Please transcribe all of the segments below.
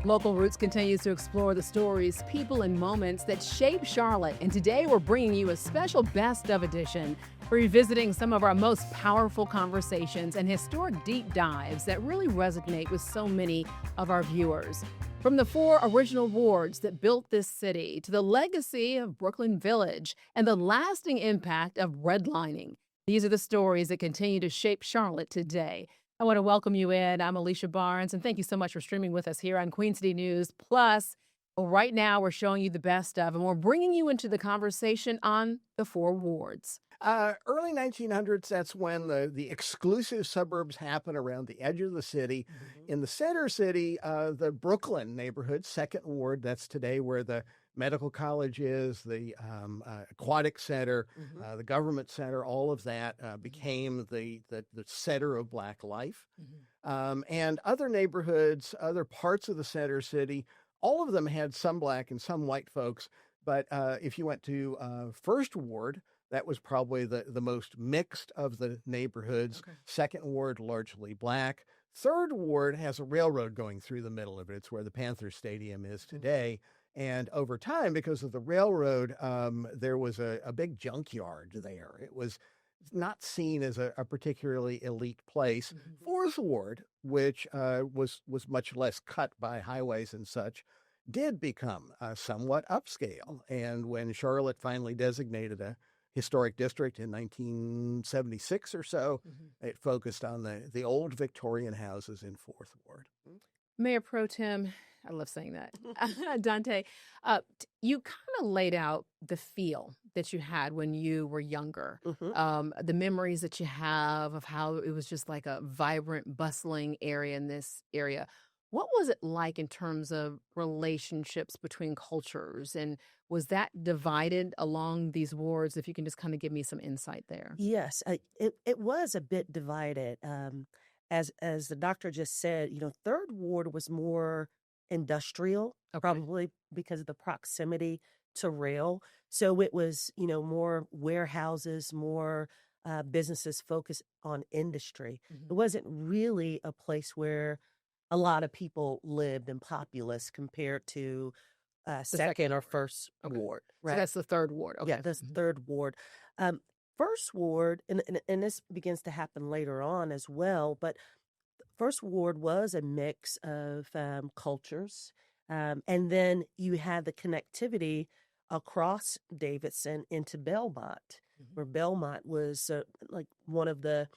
Local Roots continues to explore the stories, people, and moments that shape Charlotte. And today we're bringing you a special best of edition, revisiting some of our most powerful conversations and historic deep dives that really resonate with so many of our viewers. From the four original wards that built this city to the legacy of Brooklyn Village and the lasting impact of redlining, these are the stories that continue to shape Charlotte today. I want to welcome you in. I'm Alicia Barnes, and thank you so much for streaming with us here on Queen City News. Plus, right now, we're showing you the best of, and we're bringing you into the conversation on the four wards. Early 1900s, that's when the exclusive suburbs happen around the edge of the city. In the center city, the Brooklyn neighborhood, Second Ward, that's today where the medical college is, the aquatic center, the government center, all of that became the center of Black life. And other neighborhoods, other parts of the center city, all of them had some Black and some white folks. But if you went to First Ward, that was probably the most mixed of the neighborhoods. Okay. Second Ward, largely Black. Third Ward has a railroad going through the middle of it. It's where the Panther Stadium is today. And over time, because of the railroad, there was a big junkyard there. It was not seen as a particularly elite place. Fourth Ward, which was much less cut by highways and such, did become somewhat upscale. And when Charlotte finally designated a historic district in 1976 or so, it focused on the old Victorian houses in Fourth Ward. Mayor Pro Tem, I love saying that, Dante, you kind of laid out the feel that you had when you were younger, the memories that you have of how it was just like a vibrant, bustling area in this area. What was it like in terms of relationships between cultures? And was that divided along these wards? If you can just kind of give me some insight there. Yes, it was a bit divided. As the doctor just said, Third Ward was more industrial, probably because of the proximity to rail. So it was, more warehouses, more businesses focused on industry. It wasn't really a place where a lot of people lived and populous compared to second or first ward. Right. So that's the Third Ward. Okay. Yeah, that's Third Ward. First Ward, and this begins to happen later on as well, but First Ward was a mix of cultures. And then you had the connectivity across Davidson into Belmont, where Belmont was like one of the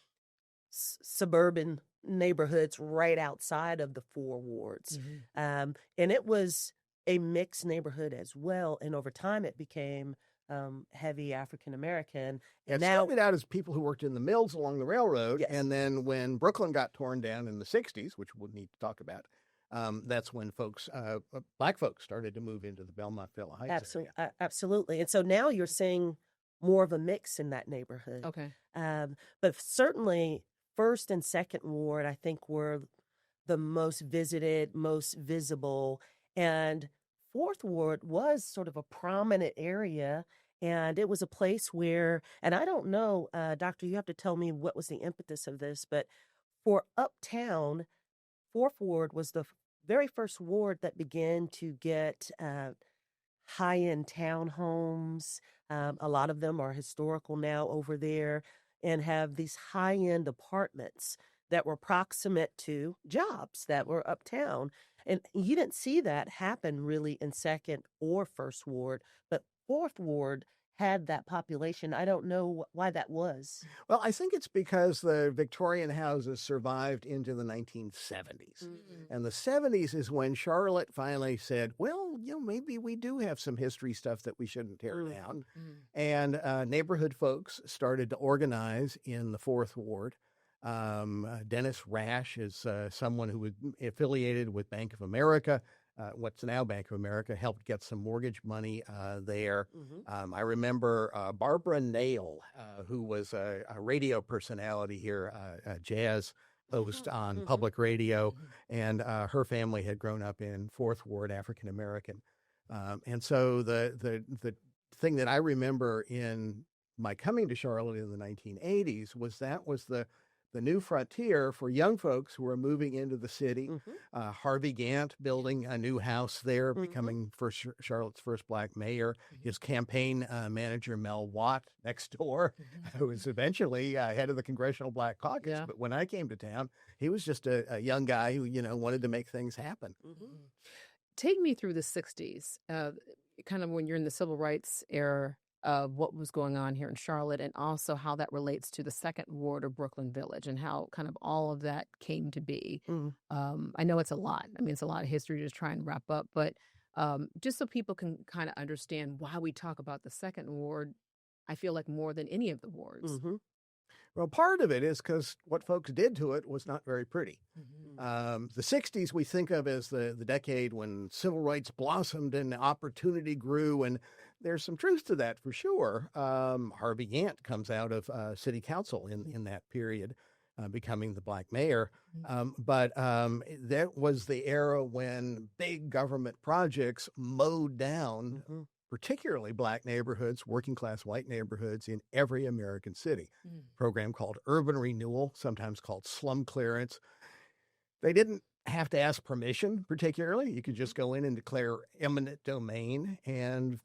suburban neighborhoods right outside of the four wards. And it was a mixed neighborhood as well. And over time, it became heavy African-American. It started out as people who worked in the mills along the railroad. Yes. And then when Brooklyn got torn down in the 60s, which we'll need to talk about, that's when Black folks started to move into the Belmontville Heights area. Absolutely. And so now you're seeing more of a mix in that neighborhood. Okay. But certainly First and Second Ward, I think, were the most visited, most visible. And Fourth Ward was sort of a prominent area. And it was a place where, and I don't know, Doctor, you have to tell me what was the impetus of this, but for Uptown, Fourth Ward was the very first ward that began to get high-end townhomes. A lot of them are historical now over there and have these high-end apartments that were proximate to jobs that were uptown. And you didn't see that happen really in Second or First Ward, but Fourth Ward had that population. I don't know why that was. Well, I think it's because the Victorian houses survived into the 1970s. And the 70s is when Charlotte finally said, well, maybe we do have some history stuff that we shouldn't tear down. And neighborhood folks started to organize in the Fourth Ward. Dennis Rash is someone who was affiliated with Bank of America. What's now Bank of America, helped get some mortgage money there. I remember Barbara Nail, who was a radio personality here, a jazz host on public radio, and her family had grown up in Fourth Ward, African American. And so the thing that I remember in my coming to Charlotte in the 1980s was the the new frontier for young folks who are moving into the city. Harvey Gantt building a new house there, becoming Charlotte's first Black mayor. His campaign manager, Mel Watt, next door, who was eventually head of the Congressional Black Caucus. Yeah. But when I came to town, he was just a young guy who, wanted to make things happen. Take me through the 60s, kind of when you're in the civil rights era of what was going on here in Charlotte, and also how that relates to the second ward of Brooklyn Village and how kind of all of that came to be. I know it's a lot. I mean, it's a lot of history to try and wrap up, but just so people can kind of understand why we talk about the second ward, I feel like more than any of the wards. Well, part of it is because what folks did to it was not very pretty. The 60s we think of as the decade when civil rights blossomed and opportunity grew, and there's some truth to that for sure. Harvey Gantt comes out of city council in that period, becoming the Black mayor. But that was the era when big government projects mowed down particularly Black neighborhoods, working class white neighborhoods in every American city. Program called urban renewal, sometimes called slum clearance. They didn't have to ask permission particularly. You could just go in and declare eminent domain. And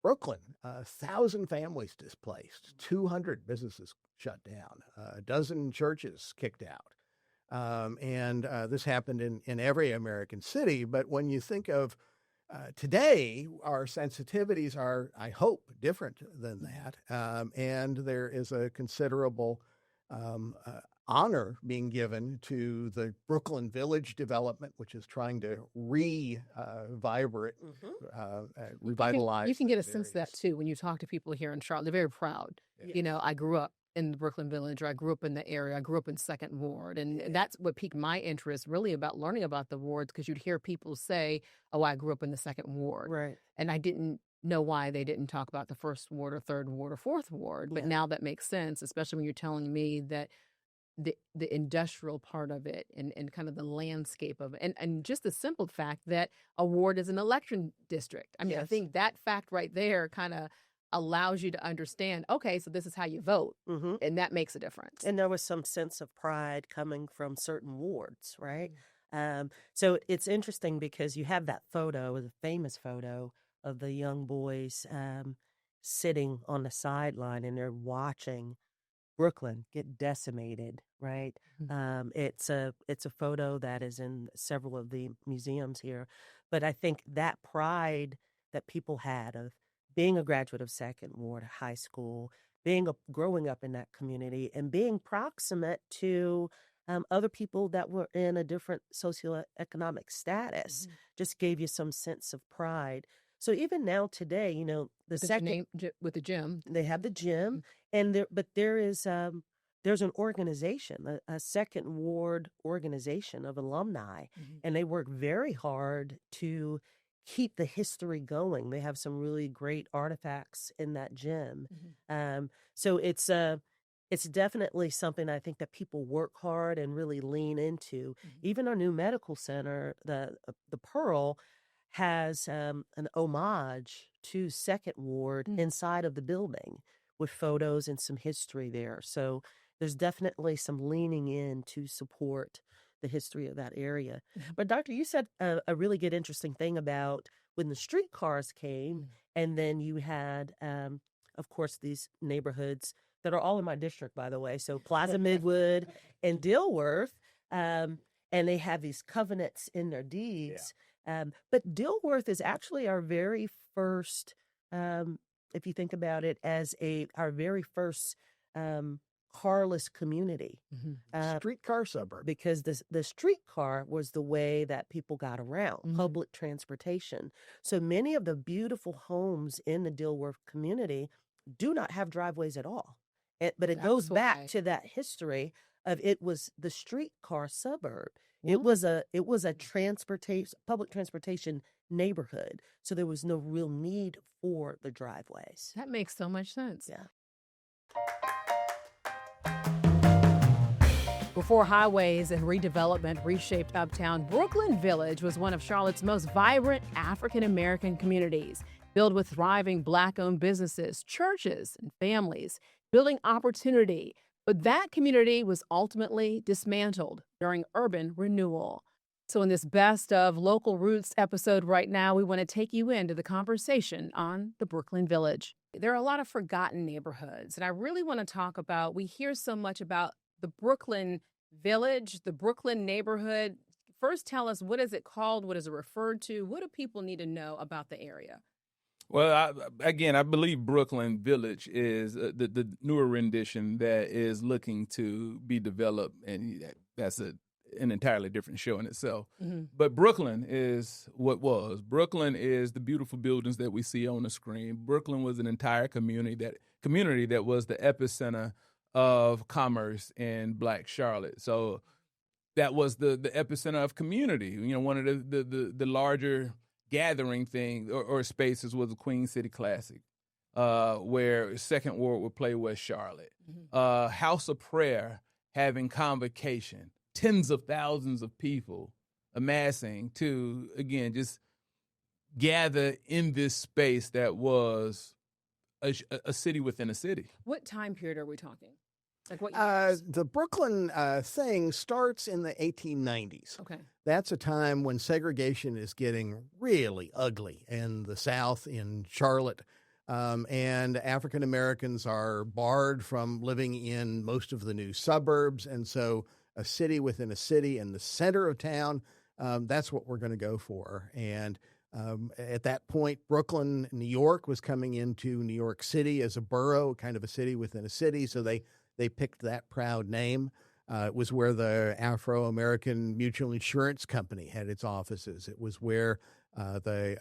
Brooklyn, 1,000 families displaced, 200 businesses shut down, a dozen churches kicked out. And this happened in every American city. But when you think of today, our sensitivities are, I hope, different than that. And there is a considerable honor being given to the Brooklyn Village development, which is trying to revitalize. You can get a sense of that too when you talk to people here in Charlotte. They're very proud. I grew up in the Brooklyn Village, or I grew up in the area. I grew up in Second Ward. And that's what piqued my interest really about learning about the wards, because you'd hear people say, oh, I grew up in the Second Ward. Right. And I didn't know why they didn't talk about the First Ward or Third Ward or Fourth Ward. But now that makes sense, especially when you're telling me that the industrial part of it and kind of the landscape of it. And just the simple fact that a ward is an election district. I mean, I think that fact right there kind of allows you to understand, okay, so this is how you vote. And that makes a difference. And there was some sense of pride coming from certain wards, right? So it's interesting because you have that photo, the famous photo of the young boys sitting on the sideline, and they're watching Brooklyn get decimated, right? It's a photo that is in several of the museums here. But I think that pride that people had of being a graduate of Second Ward High School, growing up in that community, and being proximate to other people that were in a different socioeconomic status, just gave you some sense of pride. So even now today, the second with the gym, they have the gym, and there's an organization, a Second Ward organization of alumni, and they work very hard to keep the history going. They have some really great artifacts in that gym. So it's definitely something I think that people work hard and really lean into. Even our new medical center, the Pearl, has an homage to Second Ward inside of the building with photos and some history there. So there's definitely some leaning in to support the history of that area. But Doctor, you said a really good, interesting thing about when the streetcars came, and then you had, of course, these neighborhoods that are all in my district, by the way. So Plaza Midwood and Dilworth, and they have these covenants in their deeds. But Dilworth is actually our very first, if you think about it, as our very first carless community. Streetcar suburb. Because the streetcar was the way that people got around, public transportation. So many of the beautiful homes in the Dilworth community do not have driveways at all. But it goes back to that history of it was the streetcar suburb. It was a public transportation neighborhood. So there was no real need for the driveways. That makes so much sense. Yeah. Before highways and redevelopment reshaped Uptown, Brooklyn Village was one of Charlotte's most vibrant African-American communities, filled with thriving Black-owned businesses, churches, and families, building opportunity, But that community was ultimately dismantled during urban renewal. So, in this Best of Local Roots episode right now, we want to take you into the conversation on the Brooklyn Village. There are a lot of forgotten neighborhoods, and I really want to talk about, we hear so much about the Brooklyn Village, the Brooklyn neighborhood. First, tell us, what is it called? What is it referred to? What do people need to know about the area? Well, I believe Brooklyn Village is the newer rendition that is looking to be developed, and that's an entirely different show in itself. Mm-hmm. But Brooklyn is what was. Brooklyn is the beautiful buildings that we see on the screen. Brooklyn was an entire community that was the epicenter of commerce in Black Charlotte. So that was the epicenter of community. You know, one of the larger gathering thing or spaces was the Queen City Classic, where Second Ward would play West Charlotte. Mm-hmm. House of Prayer having convocation, tens of thousands of people amassing to, again, just gather in this space that was a city within a city. What time period are we talking? Like what years? The Brooklyn thing starts in the 1890s. Okay. That's a time when segregation is getting really ugly in the South, in Charlotte. And African Americans are barred from living in most of the new suburbs. And so a city within a city in the center of town, that's what we're going to go for. And at that point, Brooklyn, New York was coming into New York City as a borough, kind of a city within a city. So they picked that proud name. It was where the Afro-American Mutual Insurance Company had its offices. It was where the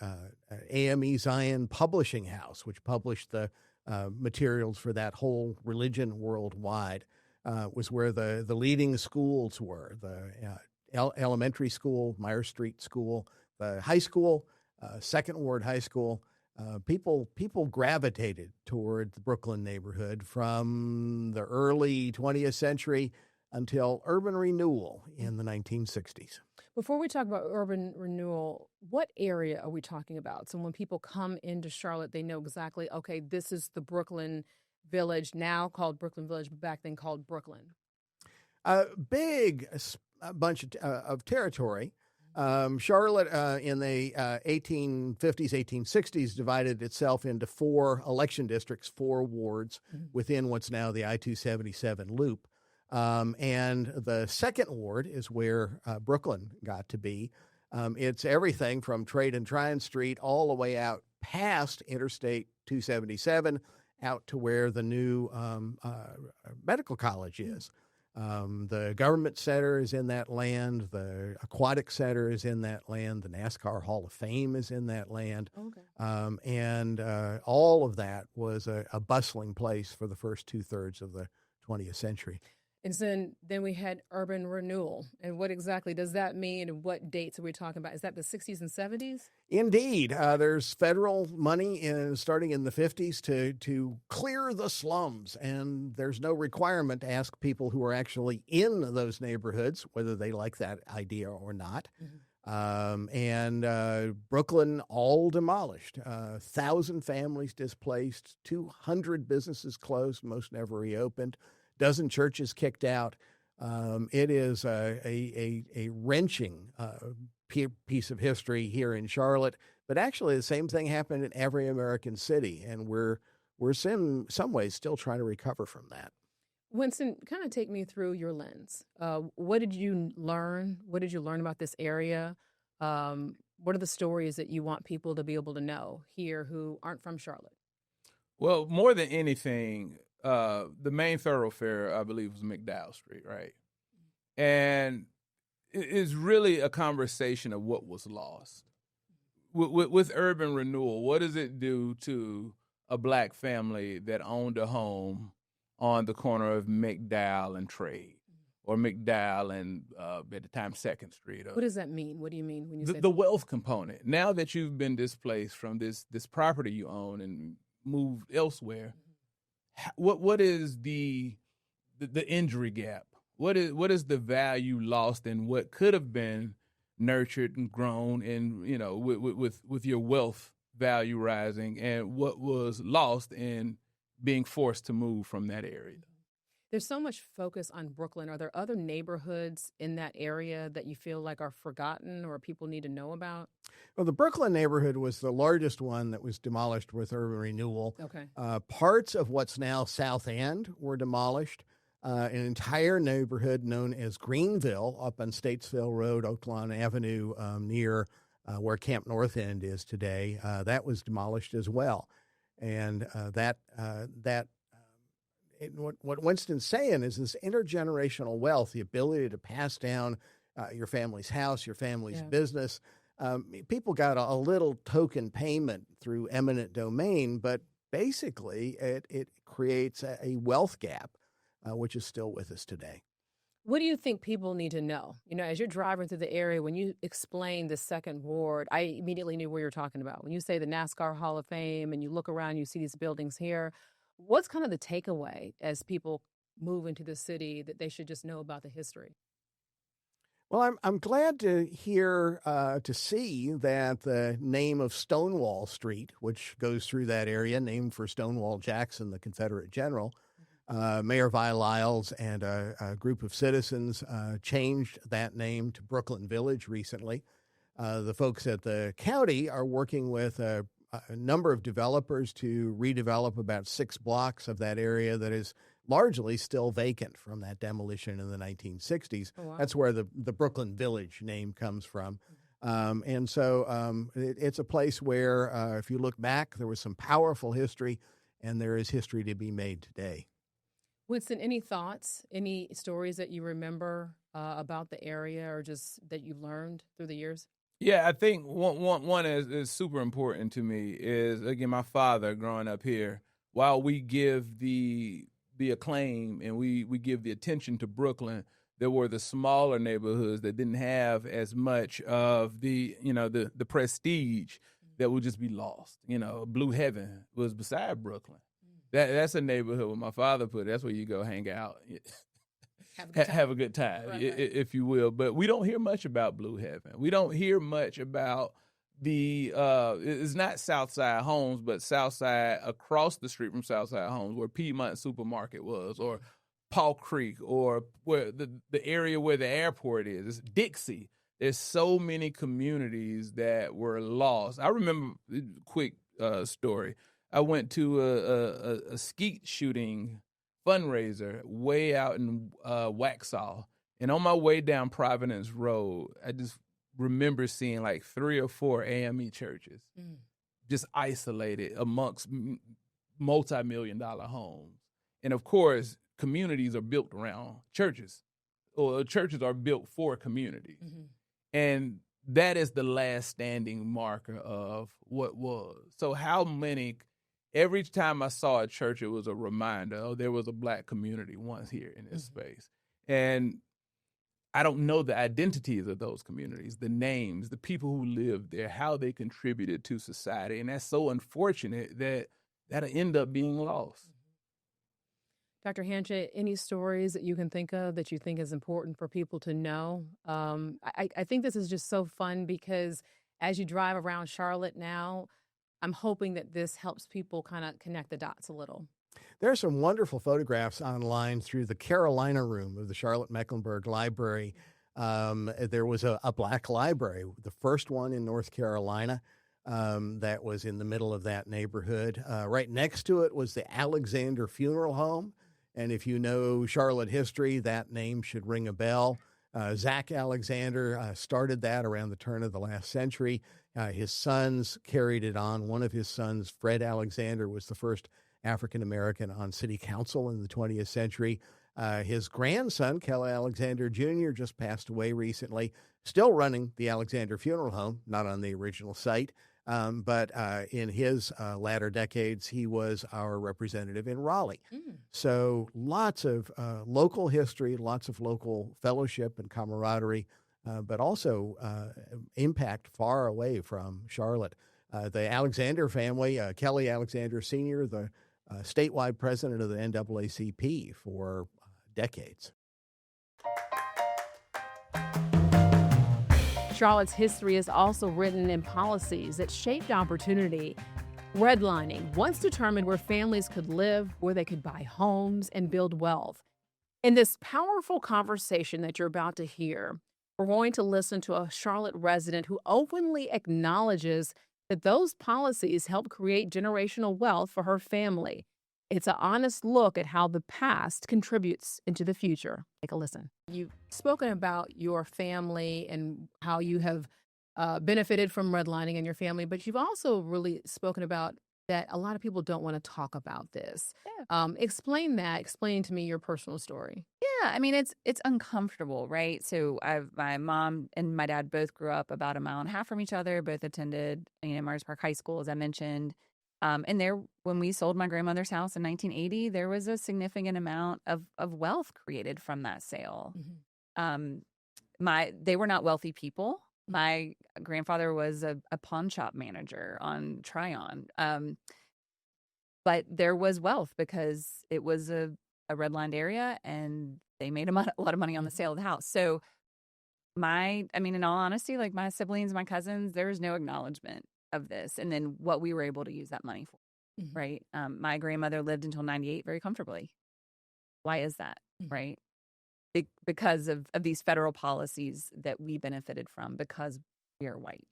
AME Zion Publishing House, which published the materials for that whole religion worldwide, was where the leading schools were. The elementary school, Meyer Street School, the high school, Second Ward High School. People gravitated toward the Brooklyn neighborhood from the early 20th century until urban renewal in the 1960s. Before we talk about urban renewal, what area are we talking about? So when people come into Charlotte, they know exactly, okay, this is the Brooklyn Village, now called Brooklyn Village, but back then called Brooklyn. Big bunch of territory. Charlotte in the 1850s, 1860s divided itself into 4 election districts, 4 wards within what's now the I-277 loop. And the Second Ward is where Brooklyn got to be. It's everything from Trade and Tryon Street all the way out past Interstate 277 out to where the new medical college is. The government center is in that land. The aquatic center is in that land. The NASCAR Hall of Fame is in that land. Okay. And all of that was a bustling place for the first 2/3 of the 20th century. And then we had urban renewal. And what exactly does that mean, and what dates are we talking about? Is that the 60s and 70s? Indeed. There's federal money starting in the 50s to clear the slums, and there's no requirement to ask people who are actually in those neighborhoods whether they like that idea or not. And Brooklyn all demolished, 1,000 families displaced, 200 businesses closed, most never reopened. Dozen churches kicked out. It is a wrenching piece of history here in Charlotte, but actually the same thing happened in every American city, and we're in some ways still trying to recover from that. Winston, kind of take me through your lens. What did you learn? What did you learn about this area? What are the stories that you want people to be able to know here who aren't from Charlotte? Well, more than anything, the main thoroughfare, I believe, was McDowell Street, right? And it's really a conversation of what was lost. With urban renewal, what does it do to a Black family that owned a home on the corner of McDowell and Trade, or McDowell and, at the time, 2nd Street? What does that mean? What do you mean when you say the wealth component? Now that you've been displaced from this property you own and moved elsewhere, what is the injury gap? What is the value lost in what could have been nurtured and grown, and with your wealth value rising, and what was lost in being forced to move from that area? There's so much focus on Brooklyn. Are there other neighborhoods in that area that you feel like are forgotten or people need to know about? Well, the Brooklyn neighborhood was the largest one that was demolished with urban renewal. Okay. Parts of what's now South End were demolished. An entire neighborhood known as Greenville up on Statesville Road, Oaklawn Avenue, near where Camp North End is today, that was demolished as well. And what Winston's saying is this intergenerational wealth, the ability to pass down your family's house, your family's business. People got a little token payment through eminent domain, but basically it creates a wealth gap, which is still with us today. What do you think people need to know? You know, as you're driving through the area, when you explain the second ward, I immediately knew what you're talking about. When you say the NASCAR Hall of Fame and you look around, you see these buildings here. What's kind of the takeaway as people move into the city that they should just know about the history? Well, I'm glad to hear, to see that the name of Stonewall Street, which goes through that area, named for Stonewall Jackson, the Confederate general, Mayor Vi Lyles and a group of citizens changed that name to Brooklyn Village recently. The folks at the county are working with a number of developers to redevelop about 6 blocks of that area that is largely still vacant from that demolition in the 1960s. Oh, wow. That's where the Brooklyn Village name comes from. And so it's a place where, if you look back, there was some powerful history, and there is history to be made today. Winston, any thoughts, any stories that you remember about the area or just that you learned through the years? Yeah, I think one is super important to me is, again, my father growing up here, while we give the acclaim and we give the attention to Brooklyn, there were the smaller neighborhoods that didn't have as much of the prestige that would just be lost. You know, Blue Heaven was beside Brooklyn. That's a neighborhood where my father put it. That's where you go hang out. Have a good time, Right. if you will. But we don't hear much about Blue Heaven. We don't hear much about it's not Southside Homes, but Southside, across the street from Southside Homes, where Piedmont Supermarket was, or Paul Creek, or where the area where the airport is. It's Dixie. There's so many communities that were lost. I remember, quick story. I went to a skeet shooting fundraiser way out in Waxhaw. And on my way down Providence Road, I just remember seeing like 3 or 4 AME churches just isolated amongst multi-million-dollar homes. And of course, communities are built around churches, or churches are built for communities. Mm-hmm. And that is the last standing marker of what was. So how many... Every time I saw a church, it was a reminder, there was a Black community once here in this space. And I don't know the identities of those communities, the names, the people who lived there, how they contributed to society. And that's so unfortunate that that'll end up being lost. Dr. Hanchett, any stories that you can think of that you think is important for people to know? I think this is just so fun because as you drive around Charlotte now, I'm hoping that this helps people kind of connect the dots a little. There are some wonderful photographs online through the Carolina Room of the Charlotte-Mecklenburg Library. There was a Black library, the first one in North Carolina, that was in the middle of that neighborhood. Right next to it was the Alexander Funeral Home. And if you know Charlotte history, that name should ring a bell. Zach Alexander started that around the turn of the last century. His sons carried it on. One of his sons, Fred Alexander, was the first African-American on city council in the 20th century. His grandson, Kelly Alexander Jr., just passed away recently, still running the Alexander Funeral Home, not on the original site. But in his latter decades, he was our representative in Raleigh. So lots of local history, lots of local fellowship and camaraderie, but also impact far away from Charlotte. The Alexander family, Kelly Alexander Sr., the statewide president of the NAACP for decades. Charlotte's history is also written in policies that shaped opportunity. Redlining once determined where families could live, where they could buy homes and build wealth. In this powerful conversation that you're about to hear, we're going to listen to a Charlotte resident who openly acknowledges that those policies help create generational wealth for her family. It's an honest look at how the past contributes into the future. Take a listen. You've spoken about your family and how you have benefited from redlining in your family, but you've also really spoken about that a lot of people don't want to talk about this. Yeah. Explain that. Explain to me your personal story. Yeah, I mean it's uncomfortable, right? So my mom and my dad both grew up about a mile and a half from each other. Both attended Myers Park High School, as I mentioned. And there, when we sold my grandmother's house in 1980, there was a significant amount of wealth created from that sale. They were not wealthy people. My grandfather was a pawn shop manager on Tryon. But there was wealth because it was a redlined area and they made a lot of money on the sale of the house. So in all honesty, like my siblings, my cousins, there was no acknowledgement of this. And then what we were able to use that money for, right? My grandmother lived until 98 very comfortably. Why is that, right? Because of these federal policies that we benefited from because we are white.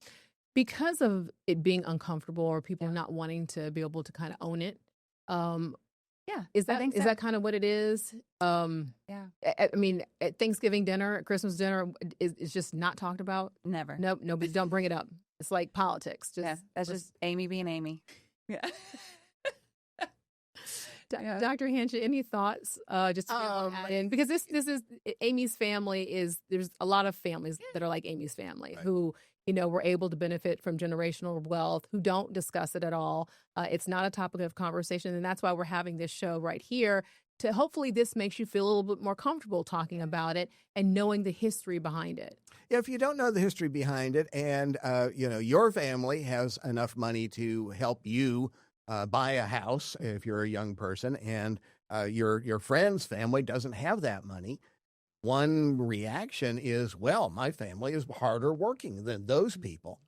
Because of it being uncomfortable or people not wanting to be able to kind of own it. Is that kind of what it is? Yeah. I mean, at Thanksgiving dinner, at Christmas dinner, it's just not talked about? Never. Nope, nobody, don't bring it up. It's like politics. That's just Amy being Amy. Yeah. Dr. Hanshin, any thoughts? Just to add in, because this is Amy's family. There's a lot of families that are like Amy's family who were able to benefit from generational wealth, who don't discuss it at all. It's not a topic of conversation, and that's why we're having this show right here. To hopefully this makes you feel a little bit more comfortable talking about it and knowing the history behind it. If you don't know the history behind it, and your family has enough money to help you buy a house if you're a young person, and your friend's family doesn't have that money, one reaction is, well, my family is harder working than those people.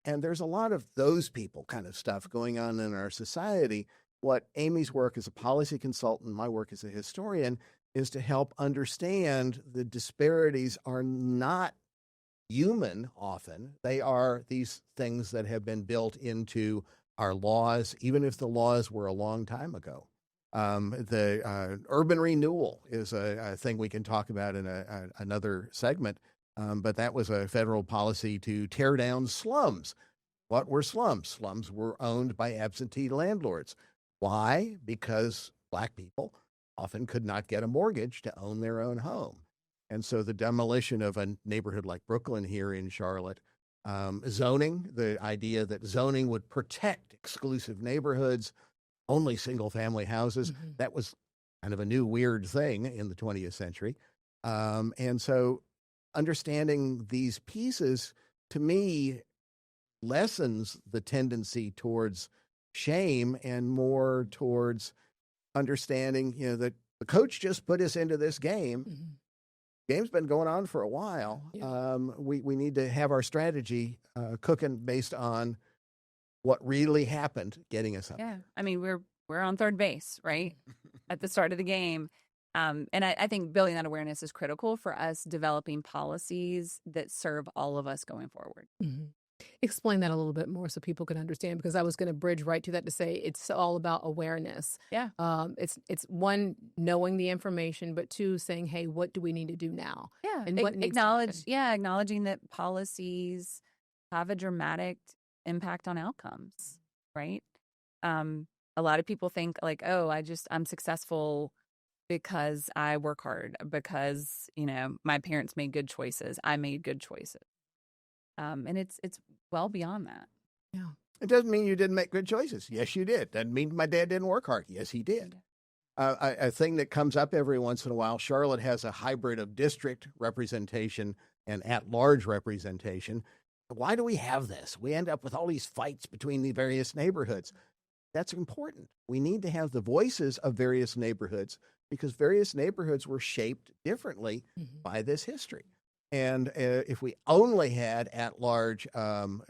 And there's a lot of those people kind of stuff going on in our society. What Amy's work as a policy consultant, my work as a historian, is to help understand the disparities are not human often. They are these things that have been built into our laws, even if the laws were a long time ago. The urban renewal is a thing we can talk about in another segment, but that was a federal policy to tear down slums. What were slums? Slums were owned by absentee landlords. Why? Because Black people often could not get a mortgage to own their own home. And so the demolition of a neighborhood like Brooklyn here in Charlotte, zoning, the idea that zoning would protect exclusive neighborhoods, only single-family houses, that was kind of a new weird thing in the 20th century. And so understanding these pieces, to me, lessens the tendency towards shame and more towards understanding, that the coach just put us into this game. Game's been going on for a while. We need to have our strategy cooking based on what really happened getting us up. Yeah. I mean, we're on third base, right? At the start of the game. And I think building that awareness is critical for us developing policies that serve all of us going forward. Explain that a little bit more so people can understand, because I was going to bridge right to that to say it's all about awareness. Yeah. It's one, knowing the information, but two, saying, hey, what do we need to do now? Yeah. And what needs to happen? Acknowledging that policies have a dramatic impact on outcomes, right? A lot of people think like, oh, I'm successful because I work hard, because, my parents made good choices. I made good choices. And it's well beyond that. Yeah. It doesn't mean you didn't make good choices. Yes, you did. Doesn't mean my dad didn't work hard. Yes, he did. A thing that comes up every once in a while, Charlotte has a hybrid of district representation and at-large representation. Why do we have this? We end up with all these fights between the various neighborhoods. That's important. We need to have the voices of various neighborhoods because various neighborhoods were shaped differently by this history. And if we only had at-large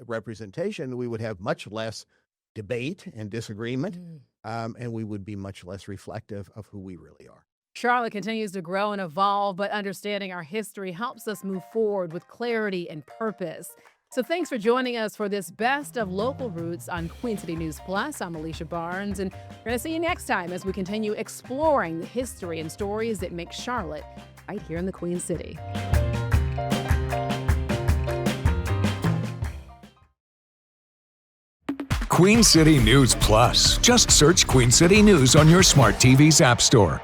representation, we would have much less debate and disagreement, and we would be much less reflective of who we really are. Charlotte continues to grow and evolve, but understanding our history helps us move forward with clarity and purpose. So thanks for joining us for this Best of Local Roots on Queen City News Plus. I'm Alicia Barnes, and we're going to see you next time as we continue exploring the history and stories that make Charlotte right here in the Queen City. Queen City News Plus. Just search Queen City News on your smart TV's app store.